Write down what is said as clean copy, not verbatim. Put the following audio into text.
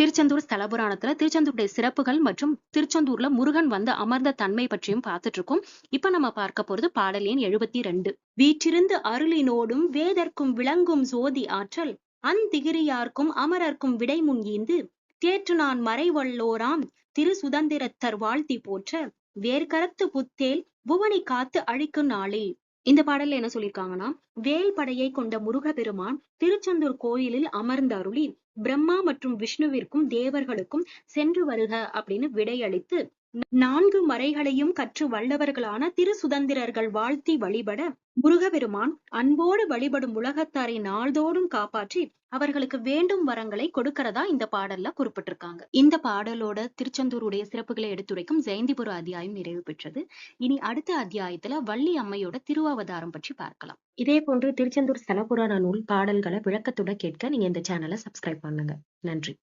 திருச்செந்தூர் ஸ்தல புராணத்துல திருச்செந்தூருடைய சிறப்புகள் மற்றும் திருச்செந்தூர்ல முருகன் வந்து அமர்ந்த தன்மை பற்றியும் பார்த்துட்டு இருக்கோம். இப்ப நம்ம பார்க்க போறது பாடல் எண் 72. வீற்றிருந்து அருளினோடும் வேதற்கும் விளங்கும் சோதி ஆற்றல் அந்திகிரியார்க்கும் அமரர்க்கும் விடைமுன் ஈந்து தேற்று நான் மறைவல்லோராம் திரு சுதந்திரத்தர் வாழ்த்தி போற்ற வேர்கரத்து புத்தேல் புவனி காத்து அழிக்கும் நாளே. இந்த பாடல்ல என்ன சொல்லியிருக்காங்கன்னா, வேல் படையை கொண்ட முருகபெருமான் திருச்செந்தூர் கோயிலில் அமர்ந்த அருளி பிரம்மா மற்றும் விஷ்ணுவிற்கும் தேவர்களுக்கும் சென்று வருக அப்படின்னு விடையளித்து 4 மறைகளையும் கற்று வல்லவர்களான திரு சுதந்திரர்கள் வாழ்த்தி வழிபட முருகபெருமான் அன்போடு வழிபடும் உலகத்தாரை நாள்தோறும் காப்பாற்றி அவர்களுக்கு வேண்டும் வரங்களை கொடுக்கிறதா இந்த பாடல்ல குறிப்பிட்டிருக்காங்க. இந்த பாடலோட திருச்செந்தூருடைய சிறப்புகளை எடுத்துரைக்கும் ஜெயந்திபுர அத்தியாயம் நிறைவு பெற்றது. இனி அடுத்த அத்தியாயத்துல வள்ளி அம்மையோட திருவாவதாரம் பற்றி பார்க்கலாம். இதே போன்று திருச்செந்தூர் ஸ்தல புராண நூல் பாடல்களை விளக்கத்துடன் கேட்க நீங்க இந்த சேனலை சப்ஸ்கிரைப் பண்ணுங்க. நன்றி.